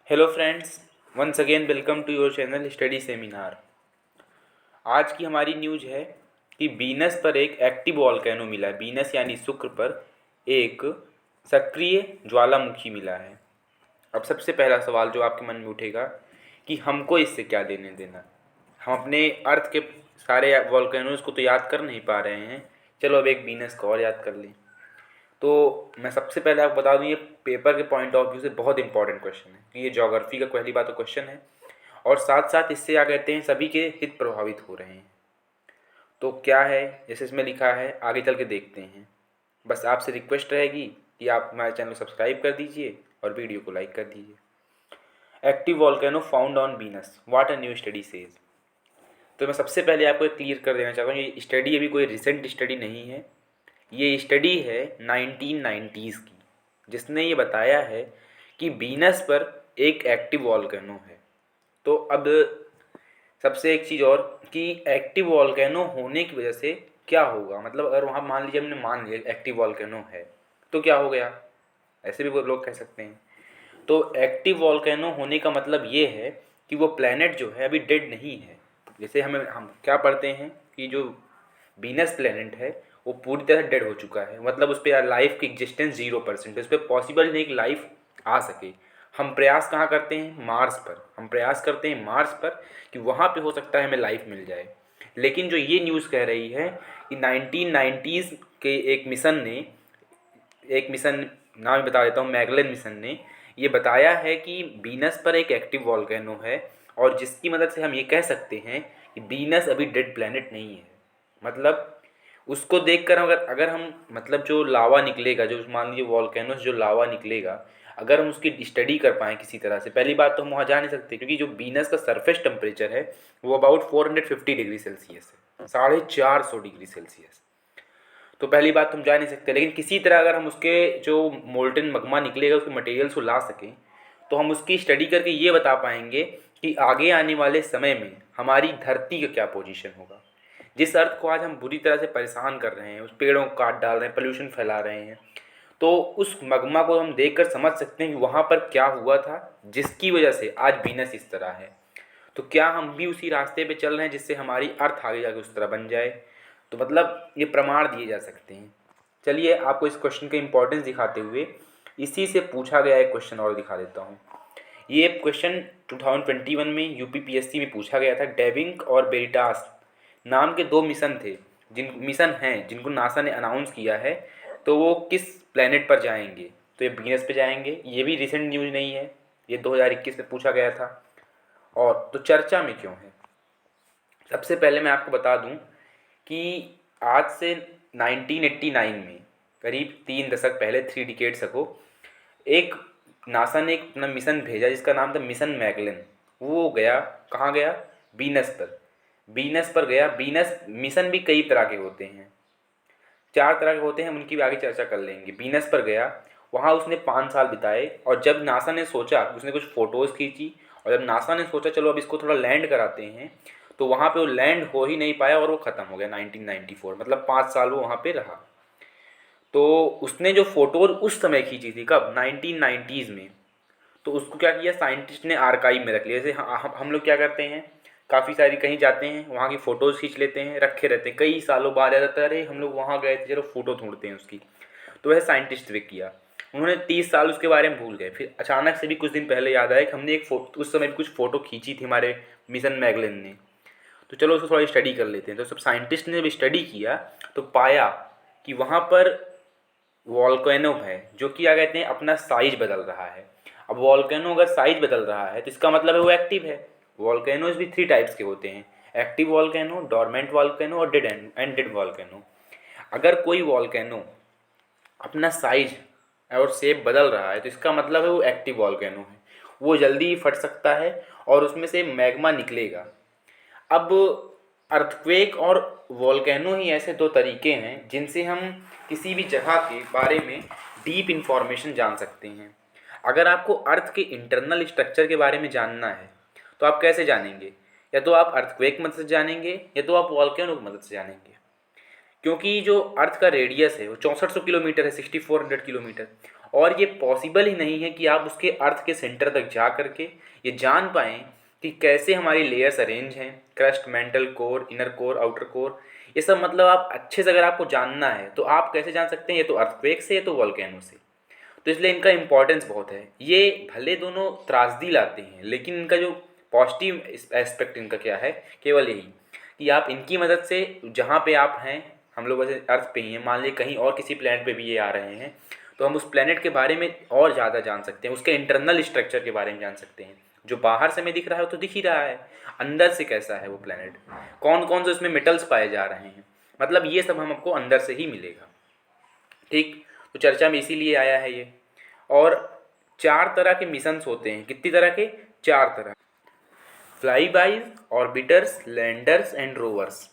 Hello friends, once again welcome to your channel study seminar. आज की हमारी news है कि वीनस पर एक एक्टिव वॉल्केनो मिला है। वीनस यानी शुक्र पर एक सक्रिय ज्वालामुखी मिला है। अब सबसे पहला सवाल जो आपके मन में उठेगा कि हमको इससे क्या लेने देना। हम अपने अर्थ के सारे वॉल्केनोज को तो याद कर नहीं पा रहे हैं, चलो अब एक वीनस को और याद कर लें। तो मैं सबसे पहले आपको बता दूं, ये पेपर के पॉइंट ऑफ व्यू से बहुत इंपॉर्टेंट क्वेश्चन है कि ये ज्योग्राफी का पहली बात तो क्वेश्चन है, और साथ साथ इससे क्या कहते हैं, सभी के हित प्रभावित हो रहे हैं। तो क्या है, जैसे इसमें लिखा है, आगे चल के देखते हैं। बस आपसे रिक्वेस्ट रहेगी कि आप हमारे चैनल को सब्सक्राइब कर दीजिए और वीडियो को लाइक कर दीजिए। Active volcano found on Venus, what a new study says. तो मैं सबसे पहले आपको क्लियर कर देना चाहता हूँ, ये स्टडी अभी कोई रिसेंट स्टडी नहीं है। ये स्टडी है 1990s की, जिसने ये बताया है कि वीनस पर एक एक्टिव वॉल्केनो है। तो अब सबसे एक चीज़ और कि एक्टिव वॉल्केनो होने की वजह से क्या होगा, मतलब अगर वहाँ मान लीजिए हमने मान लिया एक्टिव वॉल्केनो है तो क्या हो गया, ऐसे भी वो लोग कह सकते हैं। तो एक्टिव वॉल्केनो होने का मतलब ये है कि वो प्लैनेट जो है अभी डेड नहीं है। जैसे हम क्या पढ़ते हैं कि जो वीनस प्लैनेट है वो पूरी तरह डेड हो चुका है, मतलब उस पर लाइफ की एग्जिस्टेंस 0%, उस पर पॉसिबल नहीं कि लाइफ आ सके। हम प्रयास कहाँ करते हैं, मार्स पर। हम प्रयास करते हैं मार्स पर कि वहाँ पे हो सकता है हमें लाइफ मिल जाए। लेकिन जो ये न्यूज़ कह रही है कि 1990s के एक मिशन नाम बता देता हूँ, मैगलन मिशन ने ये बताया है कि वीनस पर एक एक्टिव वॉल्केनो है, और जिसकी मदद से हम ये कह सकते हैं कि वीनस अभी डेड प्लैनेट नहीं है। मतलब उसको देखकर अगर अगर हम, मतलब जो लावा निकलेगा, जो मान लीजिए वॉल्केनोस जो लावा निकलेगा, अगर हम उसकी स्टडी कर पाएँ किसी तरह से, पहली बात तो हम वहाँ जा नहीं सकते क्योंकि जो वीनस का सरफेस टेम्परेचर है वो अबाउट 450 डिग्री सेल्सियस है, 450 डिग्री सेल्सियस। तो पहली बात तो हम जा नहीं सकते, लेकिन किसी तरह अगर हम उसके जो मोल्टन मगमा निकलेगा उसके मटेरियल्स को ला सकें तो हम उसकी स्टडी करके ये बता पाएंगे कि आगे आने वाले समय में हमारी धरती का क्या पोजीशन होगा। जिस अर्थ को आज हम बुरी तरह से परेशान कर रहे हैं, उस पेड़ों को काट डाल रहे हैं, पोल्यूशन फैला रहे हैं, तो उस मगमा को हम देखकर समझ सकते हैं कि वहाँ पर क्या हुआ था जिसकी वजह से आज वीनस इस तरह है। तो क्या हम भी उसी रास्ते पे चल रहे हैं जिससे हमारी अर्थ आगे जाके उस तरह बन जाए। तो मतलब ये प्रमाण दिए जा सकते हैं। चलिए आपको इस क्वेश्चन का इंपॉर्टेंस दिखाते हुए इसी से पूछा गया एक क्वेश्चन और दिखा देता हूँ। ये क्वेश्चन 2021 में यूपीपीएससी में पूछा गया था। डेविंग और वेरिटास नाम के दो मिशन थे, मिशन हैं जिनको नासा ने अनाउंस किया है। तो वो किस प्लेनेट पर जाएंगे, तो ये वीनस पे जाएंगे। ये भी रिसेंट न्यूज़ नहीं है, ये 2021 में पूछा गया था। और तो चर्चा में क्यों है, सबसे पहले मैं आपको बता दूं कि आज से 1989 में, करीब 3 दशक पहले, 3 डिकेड्स अगो, एक नासा ने एक अपना मिशन भेजा जिसका नाम था मिशन मैगलन। वो गया, कहाँ गया, वीनस पर। वीनस पर गया। वीनस मिशन भी कई तरह के होते हैं, 4 तरह के होते हैं, हम उनकी भी आगे चर्चा कर लेंगे। वीनस पर गया, वहाँ उसने 5 साल बिताए, और जब नासा ने सोचा, उसने कुछ फ़ोटोज़ खींची, और जब नासा ने सोचा चलो अब इसको थोड़ा लैंड कराते हैं, तो वहाँ पे वो लैंड हो ही नहीं पाया और वो ख़त्म हो गया 1994। मतलब 5 साल वो वहाँ पे रहा। तो उसने जो फ़ोटोज़ उस समय खींची थी, कब, 1990s में, तो उसको क्या किया साइंटिस्ट ने, आर्काइव में रख लिया। जैसे हम लोग क्या करते हैं, काफ़ी सारी कहीं जाते हैं, वहाँ की फ़ोटोज़ खींच लेते हैं, रखे रहते हैं, कई सालों बाद याद आता है अरे हम लोग वहाँ गए थे, चलो फ़ोटो ढूंढते हैं उसकी। तो वह साइंटिस्ट ने किया। उन्होंने 30 साल उसके बारे में भूल गए, फिर अचानक से भी कुछ दिन पहले याद आया कि हमने एक फ़ोटो, उस समय भी कुछ फ़ोटो खींची थी हमारे मिशन मैगलन ने, तो चलो उसको थोड़ा स्टडी कर लेते हैं। तो सब साइंटिस्ट ने जब स्टडी किया तो पाया कि वहाँ पर वॉल्केनो है जो कि क्या कहते हैं, अपना साइज बदल रहा है। अब वॉल्केनो अगर साइज बदल रहा है तो इसका मतलब है वो एक्टिव है। वॉल्केनोज भी 3 टाइप्स के होते हैं, एक्टिव वॉल्केनो, डोरमेंट वॉल्केनो और डेड वॉल्केनो। अगर कोई वॉल्केनो अपना साइज और शेप बदल रहा है तो इसका मतलब है वो एक्टिव वॉल्केनो है, वो जल्दी ही फट सकता है और उसमें से मैग्मा निकलेगा। अब अर्थक्वेक और वॉल्केनो ही ऐसे 2 तरीके हैं जिनसे हम किसी भी जगह के बारे में डीप इन्फॉर्मेशन जान सकते हैं। अगर आपको अर्थ के इंटरनल स्ट्रक्चर के बारे में जानना है तो आप कैसे जानेंगे, या तो आप अर्थक्वेक की मदद से जानेंगे या तो आप वॉल्केनो की मदद से जानेंगे। क्योंकि जो अर्थ का रेडियस है वो 6400 किलोमीटर है, 6400 किलोमीटर, और ये पॉसिबल ही नहीं है कि आप उसके अर्थ के सेंटर तक जा करके ये जान पाएँ कि कैसे हमारी लेयर्स अरेंज हैं, crust, mantle core, inner core, outer core. ये सब मतलब आप अच्छे से अगर आपको जानना है तो आप कैसे जान सकते हैं, ये तो अर्थक्वेक से, ये तो वॉल्केनो से। तो इसलिए इनका इम्पोर्टेंस बहुत है। ये भले दोनों त्रासदी लाते हैं, लेकिन इनका जो पॉजिटिव एस्पेक्ट इनका क्या है, केवल यही कि आप इनकी मदद से जहाँ पे आप हैं, हम लोग वैसे अर्थ पे ही हैं, मान लीजिए कहीं और किसी प्लेनेट पे भी ये आ रहे हैं, तो हम उस प्लेनेट के बारे में और ज़्यादा जान सकते हैं, उसके इंटरनल स्ट्रक्चर के बारे में जान सकते हैं। जो बाहर से हमें दिख रहा है वो तो दिख ही रहा है, अंदर से कैसा है वो प्लेनेट, कौन कौन से उसमें मेटल्स पाए जा रहे हैं, मतलब ये सब हमको अंदर से ही मिलेगा। ठीक, तो चर्चा में इसीलिए आया है ये। और 4 तरह के मिशंस होते हैं। कितनी तरह के? 4 तरह। Flybys, orbiters, landers and rovers.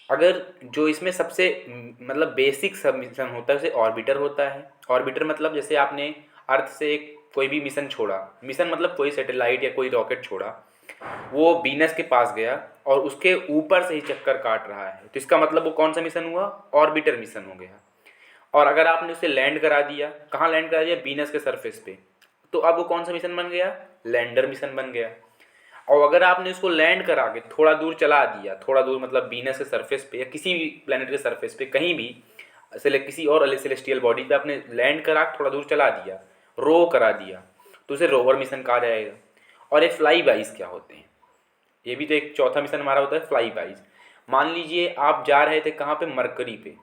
अगर जो इसमें सबसे मतलब बेसिक सब मिशन होता है उसे ऑर्बिटर होता है। ऑर्बिटर मतलब जैसे आपने अर्थ से एक कोई भी मिशन छोड़ा, मिशन मतलब कोई सैटेलाइट या कोई रॉकेट छोड़ा, वो वीनस के पास गया और उसके ऊपर से ही चक्कर काट रहा है, तो इसका मतलब वो कौन सा मिशन हुआ? ऑर्बिटर मिशन हो गया। और अगर आपने उसे लैंड करा दिया, कहाँ लैंड करा दिया? वीनस के सरफेस पे, तो अब वो कौन सा मिशन बन गया? लैंडर मिशन बन गया। और अगर आपने उसको लैंड करा के थोड़ा दूर चला दिया, थोड़ा दूर मतलब वीनस के सरफेस पे या किसी भी प्लेनेट के सरफेस पे, कहीं भी किसी और सेलेस्टियल बॉडी पे आपने लैंड करा थोड़ा दूर चला दिया, रो करा दिया, तो उसे रोवर मिशन कहा जाएगा। और ये फ्लाई बाइज क्या होते हैं? ये भी तो एक चौथा मिशन हमारा होता है, फ्लाई बाइज। मान लीजिए आप जा रहे थे कहाँ पे? मरकरी पे।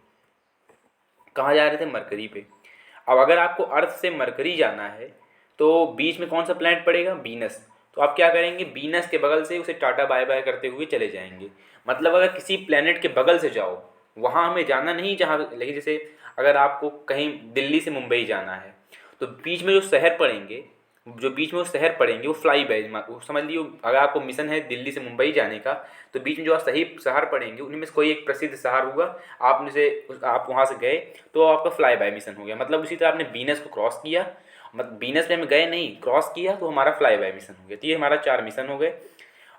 कहाँ जा रहे थे? मरकरी पे। अब अगर आपको अर्थ से मरकरी जाना है तो बीच में कौन सा प्लैनेट पड़ेगा? वीनस। तो आप क्या करेंगे? वीनस के बगल से उसे टाटा बाय बाय करते हुए चले जाएंगे। मतलब अगर किसी प्लैनेट के बगल से जाओ, वहाँ हमें जाना नहीं जहाँ, लेकिन जैसे अगर आपको कहीं दिल्ली से मुंबई जाना है तो बीच में जो शहर पड़ेंगे, जो बीच में वो शहर पड़ेंगे वो फ्लाई बाय, वो समझ लियो अगर आपको मिशन है दिल्ली से मुंबई जाने का, तो बीच में जो सही शहर पड़ेंगे उनमें से कोई एक प्रसिद्ध शहर होगा, आपने से आप वहाँ से गए तो आपका फ्लाई बाय मिशन हो गया। मतलब उसी तरह आपने वीनस को क्रॉस किया, मतलब वीनस पे हम गए नहीं, क्रॉस किया, तो हमारा फ्लाई बाय मिशन हो गया। तो ये हमारा 4 मिशन हो गए।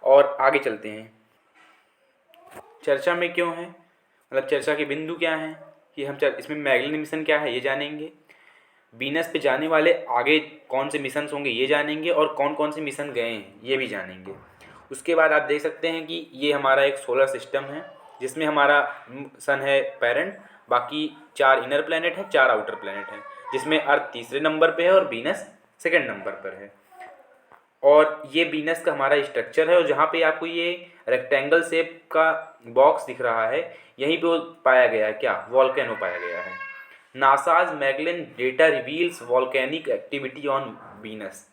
और आगे चलते हैं, चर्चा में क्यों है, मतलब चर्चा के बिंदु क्या हैं, कि हम इसमें मैगलिन मिशन क्या है ये जानेंगे, वीनस पे जाने वाले आगे कौन से मिशन होंगे ये जानेंगे, और कौन कौन से मिशन गए हैं ये भी जानेंगे। उसके बाद आप देख सकते हैं कि ये हमारा एक सोलर सिस्टम है जिसमें हमारा सन है पेरेंट, बाकी 4 इनर प्लैनेट हैं, 4 आउटर प्लैनेट हैं, जिसमें अर्थ तीसरे नंबर पे है और वीनस सेकंड नंबर पर है। और ये वीनस का हमारा स्ट्रक्चर है, और जहाँ पे आपको ये रेक्टेंगल शेप का बॉक्स दिख रहा है, यहीं पे वो पाया गया है, क्या? वॉल्केनो पाया गया है। NASA's Magellan data reveals volcanic activity on Venus.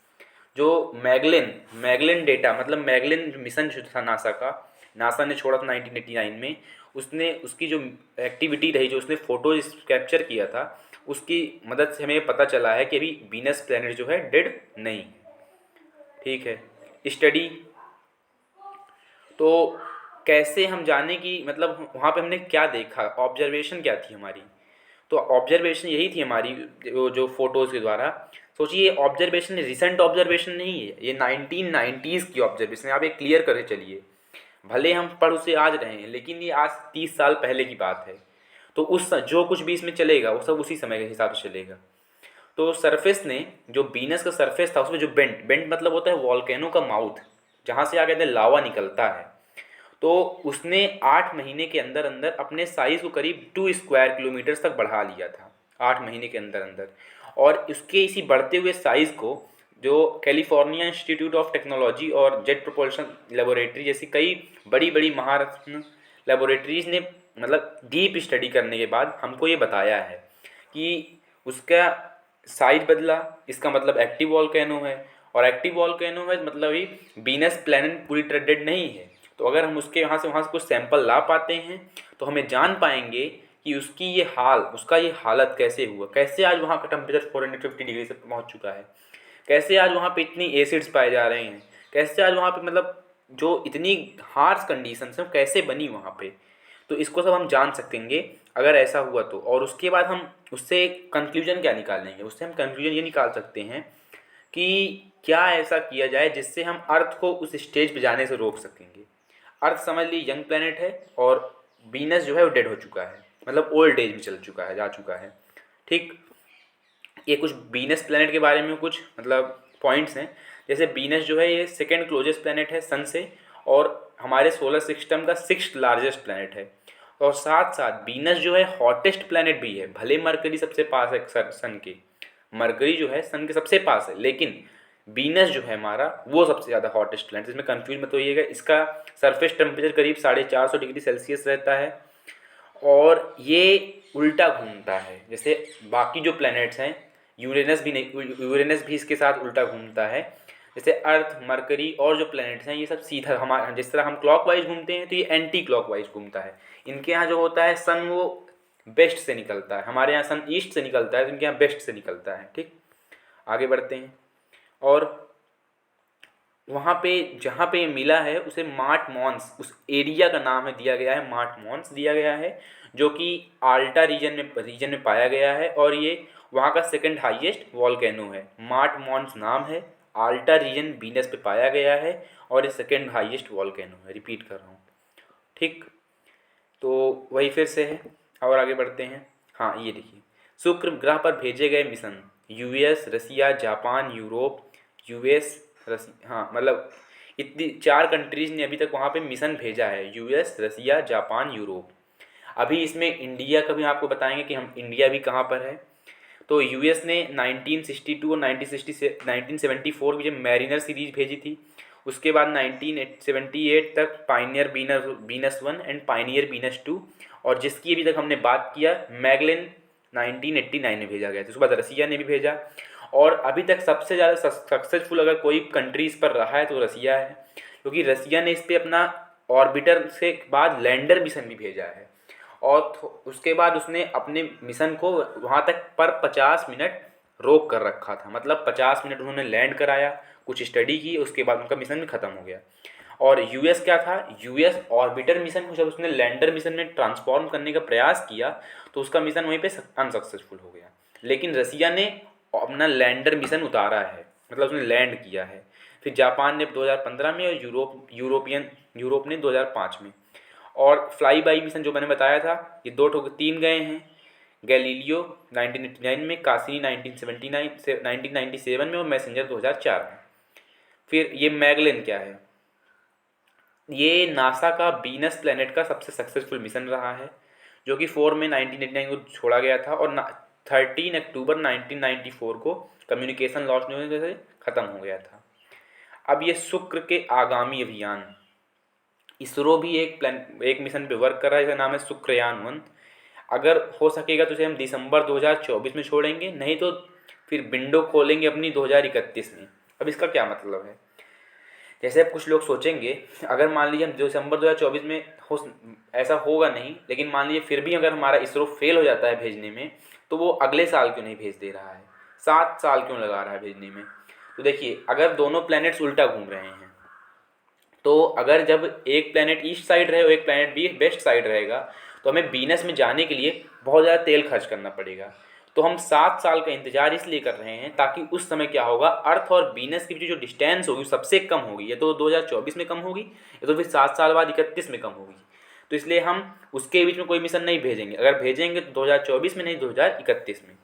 जो मैगलिन मैगलिन डेटा मतलब मैगलिन मिशन जो था नासा का, नासा ने छोड़ा था 1989 में, उसने उसकी जो एक्टिविटी रही, जो उसने फोटोज कैप्चर किया था, उसकी मदद से हमें पता चला है कि अभी वीनस प्लैनेट जो है डेड नहीं है। ठीक है, स्टडी तो कैसे हम जाने कि मतलब वहाँ पे हमने क्या देखा, ऑब्जर्वेशन क्या थी हमारी? तो ऑब्जर्वेशन यही थी हमारी, जो फोटोज़ के द्वारा। सोचिए ऑब्जर्वेशन रिसेंट ऑब्जर्वेशन नहीं है, ये 1990s की ऑब्जर्वेशन है। आप ये क्लियर करके चलिए, भले हम पढ़ उसे आज रहे हैं, लेकिन ये आज 30 साल पहले की बात है। तो उस जो कुछ भी इसमें चलेगा वो सब उसी समय के हिसाब से चलेगा। तो सरफेस ने, जो वीनस का सरफेस था उसमें जो बेंट बेंट मतलब होता है वॉल्केनो का माउथ, जहाँ से आगे लावा निकलता है, तो उसने 8 महीने के अंदर अंदर अपने साइज़ को करीब 2 स्क्वायर किलोमीटर्स तक बढ़ा लिया था, 8 महीने के अंदर अंदर। और उसके इसी बढ़ते हुए साइज़ को जो कैलिफोर्निया इंस्टीट्यूट ऑफ टेक्नोलॉजी और जेट प्रोपल्शन लेबोरेटरी जैसी कई बड़ी बड़ी महारत्न लेबोरेटरीज ने मतलब डीप स्टडी करने के बाद हमको ये बताया है कि उसका साइज बदला, इसका मतलब एक्टिव वॉल्केनो है। और एक्टिव वॉल्केनो है मतलब ही वीनस प्लैनेट पूरी तरह डेड नहीं है। तो अगर हम उसके वहाँ से कुछ सैंपल ला पाते हैं तो हमें जान पाएंगे कि उसकी ये हाल, उसका ये हालत कैसे हुआ, कैसे आज वहाँ का टेम्परेचर 450 डिग्री से पहुँच चुका है, कैसे आज वहाँ पे इतनी एसिड्स पाए जा रहे हैं, कैसे आज वहाँ पे मतलब जो इतनी हार्श कंडीशंस हैं कैसे बनी वहाँ पे। तो इसको सब हम जान सकेंगे अगर ऐसा हुआ तो। और उसके बाद हम उससे कंक्लूजन क्या निकालेंगे? उससे हम कंक्लूजन ये निकाल सकते हैं कि क्या ऐसा किया जाए जिससे हम अर्थ को उस स्टेज पे जाने से रोक सकेंगे। अर्थ समझ ली यंग प्लेनेट है और वीनस जो है वो डेड हो चुका है, मतलब ओल्ड एज में चल चुका है, जा चुका है। ठीक, ये कुछ वीनस प्लैनेट के बारे में कुछ मतलब पॉइंट्स हैं। जैसे वीनस जो है ये सेकंड क्लोजेस्ट प्लैनेट है सन से और हमारे सोलर सिस्टम का 6th लार्जेस्ट प्लैनेट है। और साथ साथ वीनस जो है हॉटेस्ट प्लैनेट भी है। भले मरकरी सबसे पास है सन के, मरकरी जो है सन के सबसे पास है, लेकिन वीनस जो है हमारा वो सबसे ज़्यादा हॉटेस्ट प्लैनेट। इसमें कंफ्यूज मत होइएगा। इसका सरफेस टेम्परेचर करीब 450 डिग्री सेल्सियस रहता है और ये उल्टा घूमता है। जैसे बाकी जो प्लैनेट्स हैं, यूरेनस भी नहीं, यूरेनस भी इसके साथ उल्टा घूमता है। जैसे अर्थ, मरकरी और जो प्लैनेट्स हैं ये सब सीधा हमारे, जिस तरह हम क्लॉकवाइज घूमते हैं तो ये एंटी क्लॉकवाइज घूमता है। इनके यहाँ जो होता है सन वो वेस्ट से निकलता है, हमारे यहाँ सन ईस्ट से निकलता है, तो इनके यहाँ वेस्ट से निकलता है। ठीक, आगे बढ़ते हैं। और वहाँ पे जहाँ पे ये मिला है उसे मार्ट मॉन्स, उस एरिया का नाम है दिया गया है, मार्ट मॉन्स दिया गया है, जो कि आल्टा रीजन में पाया गया है और ये वहाँ का सेकंड हाईएस्ट वॉल्केनो है। मार्ट मॉन्स नाम है, आल्टा रीजन वीनस पे पाया गया है और ये सेकंड हाईएस्ट वॉल्केनो है। रिपीट कर रहा हूँ। ठीक, तो वही फिर से है और आगे बढ़ते हैं। हाँ, ये देखिए, शुक्र ग्रह पर भेजे गए मिशन यूएस, रसिया, जापान, यूरोप, यूएस, हाँ मतलब इतनी 4 कंट्रीज़ ने अभी तक वहाँ पे मिशन भेजा है, यूएस, रसिया, जापान, यूरोप। अभी इसमें इंडिया का भी आपको बताएंगे कि हम इंडिया भी कहाँ पर है। तो यूएस ने 1962 और 1974 की जब मैरिनर सीरीज भेजी थी, उसके बाद 1978 तक pioneer Venus 1 and pioneer Venus 2, और जिसकी अभी तक हमने बात किया मैगलेन 1989 में भेजा गया था। उसके बाद रसिया ने भी भेजा और अभी तक सबसे ज़्यादा सक्सेसफुल अगर कोई कंट्री इस पर रहा है तो रसिया है, क्योंकि रसिया ने इस पर अपना ऑर्बिटर से बाद लैंडर मिशन भी भेजा है और उसके बाद उसने अपने मिशन को वहाँ तक पर 50 मिनट रोक कर रखा था। मतलब 50 मिनट उन्होंने लैंड कराया, कुछ स्टडी की, उसके बाद उनका मिशन भी ख़त्म हो गया। और यूएस क्या था, यूएस ऑर्बिटर मिशन को जब उसने लैंडर मिशन में ट्रांसफॉर्म करने का प्रयास किया तो उसका मिशन वहीं पे अनसक्सेसफुल हो गया। लेकिन रसिया ने अपना लैंडर मिशन उतारा है, मतलब उसने लैंड किया है। फिर जापान ने 2015 में और यूरोप ने 2005 में। और फ्लाई बाई मिशन जो मैंने बताया था, ये 3 गए हैं। गैलीलियो 1989 में, कासिनी 1997 में और मैसेंजर 2004 में। फिर ये मैगलेन क्या है, ये नासा का वीनस प्लैनेट का सबसे सक्सेसफुल मिशन रहा है, जो कि 4 में 1989 को छोड़ा गया था और 13 अक्टूबर 1994 को कम्युनिकेशन लॉस होने से ख़त्म हो गया था। अब ये शुक्र के आगामी अभियान, इसरो भी एक मिशन पे वर्क कर रहा है, इसका नाम है शुक्रयान 1। अगर हो सकेगा तो इसे हम दिसंबर 2024 में छोड़ेंगे, नहीं तो फिर विंडो खोलेंगे अपनी 2031 में। अब इसका क्या मतलब है, जैसे अब कुछ लोग सोचेंगे अगर मान लीजिए हम दिसंबर 2024 में ऐसा होगा नहीं, लेकिन मान लीजिए फिर भी अगर हमारा इसरो फेल हो जाता है भेजने में, तो वो अगले साल क्यों नहीं भेज दे रहा है, 7 साल क्यों लगा रहा है भेजने में। तो देखिए, अगर दोनों प्लैनेट्स उल्टा घूम रहे हैं, तो अगर जब एक प्लैनेट ईस्ट साइड रहे और एक प्लैनेट भी वेस्ट साइड रहेगा, तो हमें वीनस में जाने के लिए बहुत ज़्यादा तेल खर्च करना पड़ेगा। तो हम 7 साल का इंतजार इसलिए कर रहे हैं ताकि उस समय क्या होगा, अर्थ और वीनस की जो डिस्टेंस होगी सबसे कम होगी, या तो 2024 में कम होगी या तो फिर 7 साल बाद 31 में कम होगी। तो इसलिए हम उसके बीच में कोई मिशन नहीं भेजेंगे, अगर भेजेंगे तो 2024 में, नहीं 2031 में।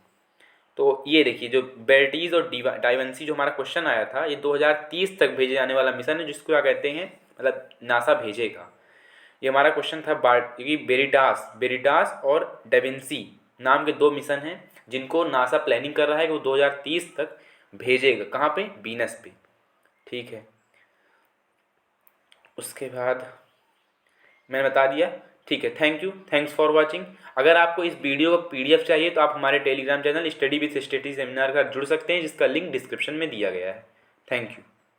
तो ये देखिए, जो बेल्टीज और डाइवेंसी जो हमारा क्वेश्चन आया था, ये 2030 तक भेजे जाने वाला मिशन है, जिसको क्या कहते हैं, मतलब नासा भेजेगा। ये हमारा क्वेश्चन था। क्योंकि बेरिटास और डाविंसी नाम के 2 मिशन हैं जिनको नासा प्लानिंग कर रहा है कि वो 2030 तक भेजेगा। कहाँ पे, वीनस पे। ठीक है, उसके बाद मैंने बता दिया। ठीक है, thank you, thanks for watching. अगर आपको इस वीडियो का PDF चाहिए तो आप हमारे Telegram channel study with study seminar का जुड़ सकते हैं, जिसका लिंक डिस्क्रिप्शन में दिया गया है। Thank you.